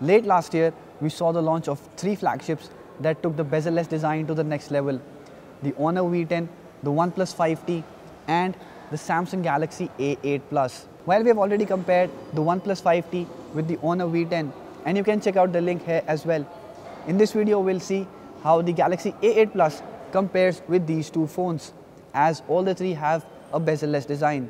Late last year, we saw the launch of 3 flagships that took the bezel-less design to the next level: the Honor V10, the OnePlus 5T, and the Samsung Galaxy A8 Plus. While we have already compared the OnePlus 5T with the Honor V10, and you can check out the link here as well. In this video, we'll see how the Galaxy A8 Plus compares with these two phones, as all the three have a bezel-less design.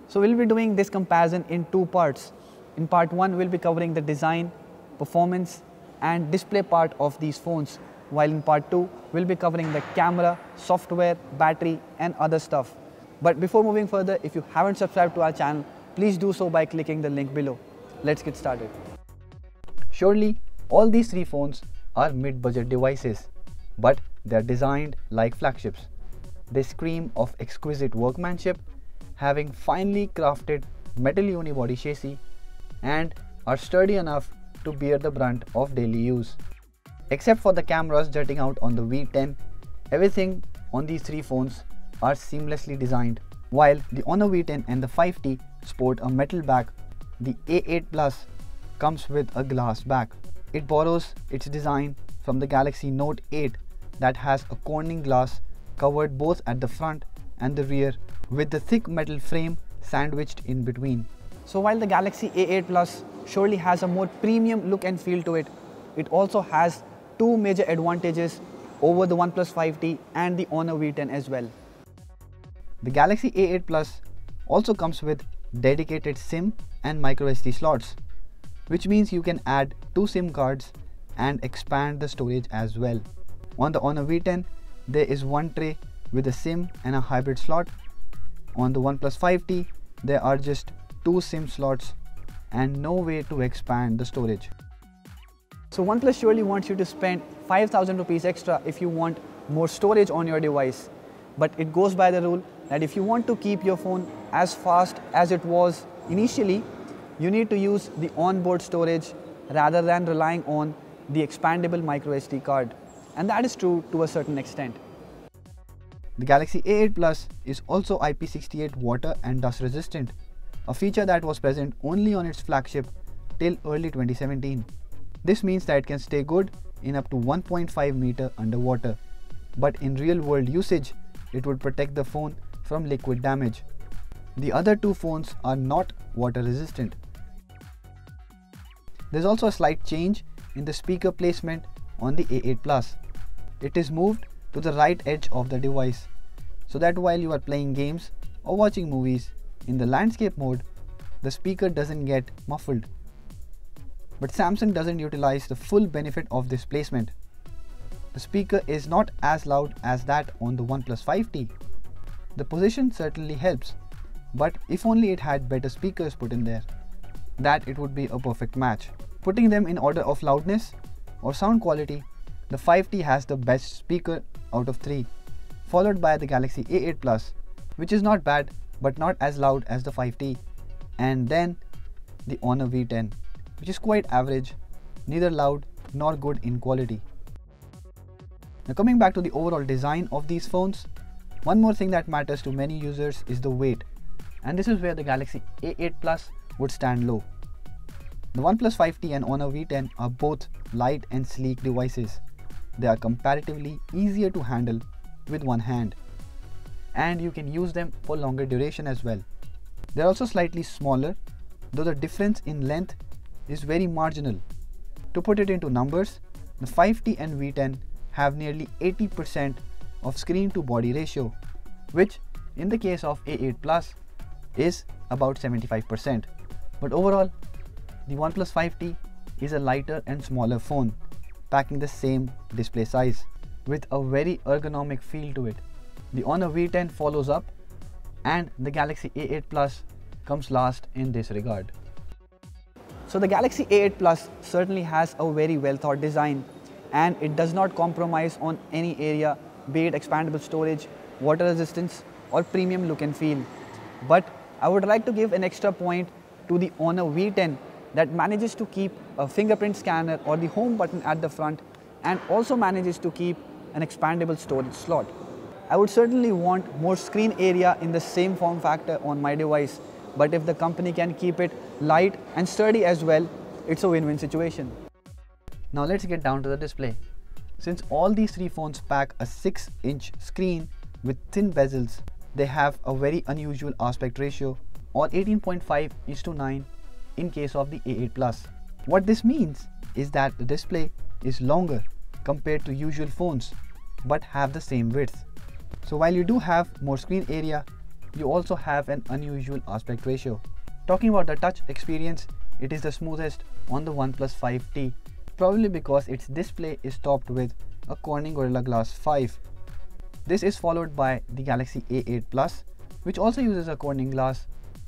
So we'll be doing this comparison in two parts. In part 1, we'll be covering the design, performance and display part of these phones, while in part 2, we'll be covering the camera, software, battery and other stuff. But before moving further, if you haven't subscribed to our channel, please do so by clicking the link below. Let's get started. Surely, all these three phones are mid-budget devices, but they're designed like flagships. They scream of exquisite workmanship, having finely crafted metal unibody chassis, and are sturdy enough to bear the brunt of daily use. Except for the cameras jutting out on the V10, everything on these three phones are seamlessly designed. While the Honor V10 and the 5T sport a metal back, the A8 Plus comes with a glass back. It borrows its design from the Galaxy Note 8 that has a Corning glass covered both at the front and the rear, with the thick metal frame sandwiched in between. So while the Galaxy A8 Plus surely has a more premium look and feel to it, it also has two major advantages over the OnePlus 5T and the Honor V10 as well. The Galaxy A8 Plus also comes with dedicated SIM and microSD slots, which means you can add 2 SIM cards and expand the storage as well. On the Honor V10, there is one tray with a SIM and a hybrid slot. On the OnePlus 5T, there are just 2 SIM slots and no way to expand the storage. So OnePlus surely wants you to spend 5,000 rupees extra if you want more storage on your device. But it goes by the rule that if you want to keep your phone as fast as it was initially, you need to use the onboard storage rather than relying on the expandable microSD card. And that is true to a certain extent. The Galaxy A8 Plus is also IP68 water and dust resistant, a feature that was present only on its flagship till early 2017. This means that it can stay good in up to 1.5 meter underwater. But in real world usage, it would protect the phone from liquid damage. The other two phones are not water resistant. There's also a slight change in the speaker placement on the A8 Plus. It is moved to the right edge of the device, so that while you are playing games or watching movies in the landscape mode, the speaker doesn't get muffled. But Samsung doesn't utilize the full benefit of this placement. The speaker is not as loud as that on the OnePlus 5T. The position certainly helps, but if only it had better speakers put in there, that it would be a perfect match. Putting them in order of loudness or sound quality, the 5T has the best speaker out of 3, followed by the Galaxy A8 Plus, which is not bad but not as loud as the 5T, and then the Honor V10, which is quite average, neither loud nor good in quality. Now coming back to the overall design of these phones, one more thing that matters to many users is the weight, and this is where the Galaxy A8 Plus would stand low. The OnePlus 5T and Honor V10 are both light and sleek devices. They are comparatively easier to handle with one hand, and you can use them for longer duration as well. They are also slightly smaller, though the difference in length is very marginal. To put it into numbers, the 5T and V10 have nearly 80% of screen to body ratio, which in the case of A8 Plus is about 75%. But overall, the OnePlus 5T is a lighter and smaller phone, packing the same display size with a very ergonomic feel to it. The Honor V10 follows up, and the Galaxy A8 Plus comes last in this regard. So the Galaxy A8 Plus certainly has a very well thought design, and it does not compromise on any area, be it expandable storage, water resistance or premium look and feel. But I would like to give an extra point to the Honor V10 that manages to keep a fingerprint scanner or the home button at the front, and also manages to keep an expandable storage slot. I would certainly want more screen area in the same form factor on my device, but if the company can keep it light and sturdy as well, it's a win-win situation. Now let's get down to the display. Since all these three phones pack a 6-inch screen with thin bezels, they have a very unusual aspect ratio, or 18.5:9 in case of the A8 Plus. What this means is that the display is longer compared to usual phones but have the same width. So while you do have more screen area, you also have an unusual aspect ratio. Talking about the touch experience, it is the smoothest on the OnePlus 5T, probably because its display is topped with a Corning Gorilla Glass 5. This is followed by the Galaxy A8 Plus, which also uses a Corning glass,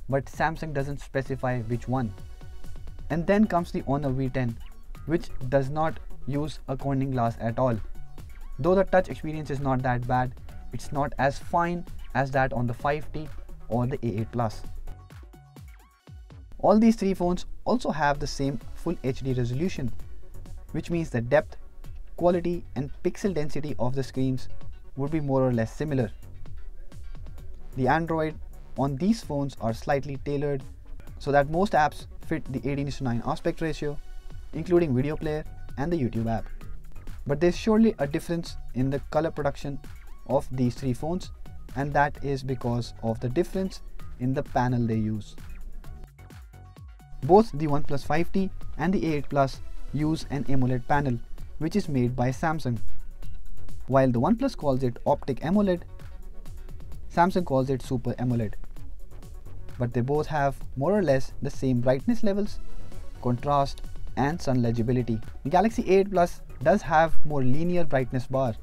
but Samsung doesn't specify which one. And then comes the Honor V10, which does not use a Corning glass at all. Though the touch experience is not that bad, it's not as fine as that on the 5T or the A8 Plus. All these three phones also have the same Full HD resolution, which means the depth, quality and pixel density of the screens would be more or less similar. The Android on these phones are slightly tailored so that most apps fit the 18:9 aspect ratio, including Video Player and the YouTube app. But there's surely a difference in the color production of these three phones, and that is because of the difference in the panel they use. Both the OnePlus 5T and the A8 Plus use an AMOLED panel, which is made by Samsung. While the OnePlus calls it Optic AMOLED, Samsung calls it Super AMOLED. But they both have more or less the same brightness levels, contrast and sun legibility. The Galaxy A8 Plus does have more linear brightness bar,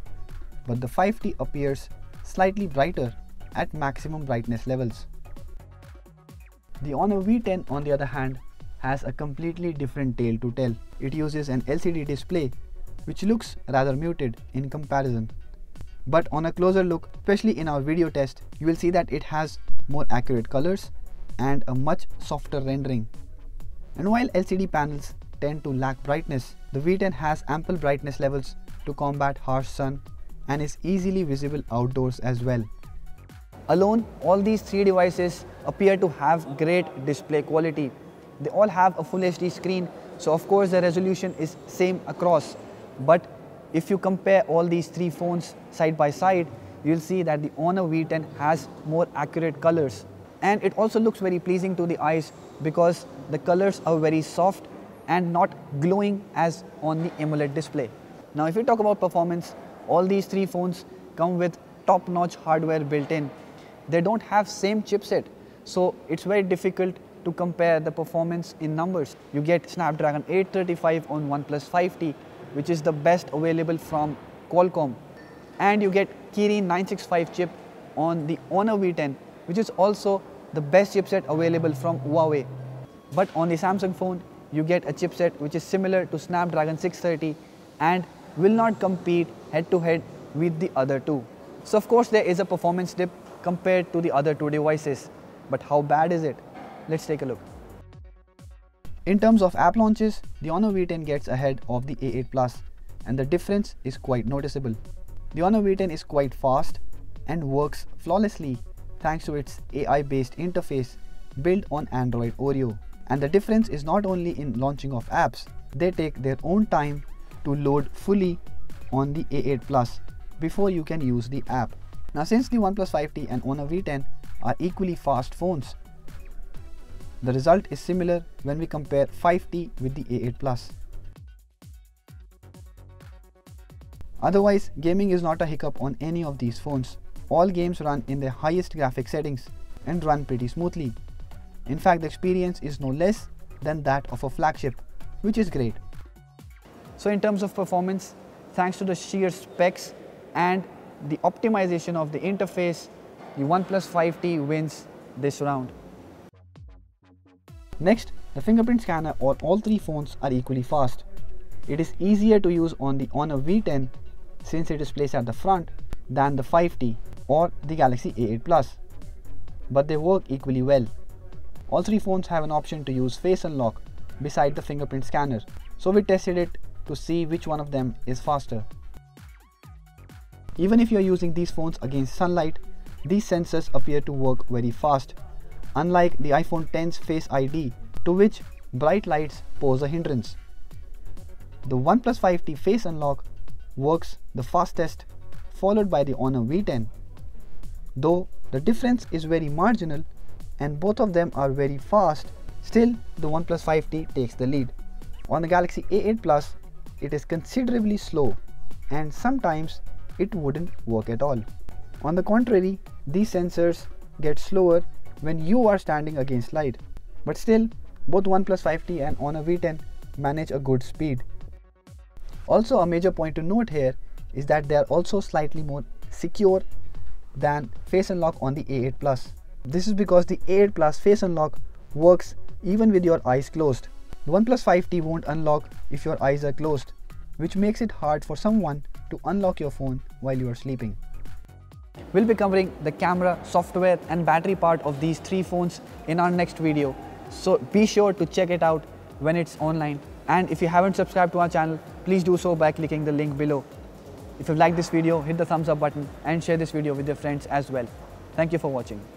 but the 5T appears slightly brighter at maximum brightness levels. The Honor V10 on the other hand has a completely different tale to tell. It uses an LCD display which looks rather muted in comparison. But on a closer look, especially in our video test, you will see that it has more accurate colors and a much softer rendering. And while LCD panels tend to lack brightness, the V10 has ample brightness levels to combat harsh sun and is easily visible outdoors as well. Alone, all these three devices appear to have great display quality. They all have a Full HD screen, so of course the resolution is same across. But if you compare all these three phones side by side, you'll see that the Honor V10 has more accurate colors. And it also looks very pleasing to the eyes because the colors are very soft and not glowing as on the AMOLED display. Now if you talk about performance, all these three phones come with top-notch hardware built in. They don't have same chipset, so it's very difficult to compare the performance in numbers. You get Snapdragon 835 on OnePlus 5T, which is the best available from Qualcomm, and you get Kirin 965 chip on the Honor V10, which is also the best chipset available from Huawei. But on the Samsung phone, you get a chipset which is similar to Snapdragon 630 and will not compete head-to-head with the other two. So of course there is a performance dip compared to the other two devices. But how bad is it? Let's take a look. In terms of app launches, the Honor V10 gets ahead of the A8 Plus, and the difference is quite noticeable. The Honor V10 is quite fast and works flawlessly thanks to its AI-based interface built on Android Oreo. And the difference is not only in launching of apps, they take their own time to load fully on the A8 Plus before you can use the app. Now since the OnePlus 5T and Honor V10 are equally fast phones, the result is similar when we compare 5T with the A8 Plus. Otherwise, gaming is not a hiccup on any of these phones. All games run in their highest graphic settings and run pretty smoothly. In fact, the experience is no less than that of a flagship, which is great. So in terms of performance, thanks to the sheer specs and the optimization of the interface, the OnePlus 5T wins this round. Next, the fingerprint scanner on all three phones are equally fast. It is easier to use on the Honor V10 since it is placed at the front than the 5T or the Galaxy A8 Plus, but they work equally well. All three phones have an option to use Face Unlock beside the fingerprint scanner, so we tested it to see which one of them is faster. Even if you are using these phones against sunlight, these sensors appear to work very fast, unlike the iPhone X's Face ID, to which bright lights pose a hindrance. The OnePlus 5T Face Unlock works the fastest, followed by the Honor V10. Though the difference is very marginal and both of them are very fast, still the OnePlus 5T takes the lead. On the Galaxy A8 Plus, it is considerably slow and sometimes it wouldn't work at all. On the contrary, these sensors get slower when you are standing against light. But still, both OnePlus 5T and Honor V10 manage a good speed. Also, a major point to note here is that they are also slightly more secure than Face Unlock on the A8 Plus. This is because the A8 Plus Face Unlock works even with your eyes closed. The OnePlus 5T won't unlock if your eyes are closed, which makes it hard for someone to unlock your phone while you are sleeping. We'll be covering the camera, software and battery part of these three phones in our next video. So be sure to check it out when it's online. And if you haven't subscribed to our channel, please do so by clicking the link below. If you liked this video, hit the thumbs up button and share this video with your friends as well. Thank you for watching.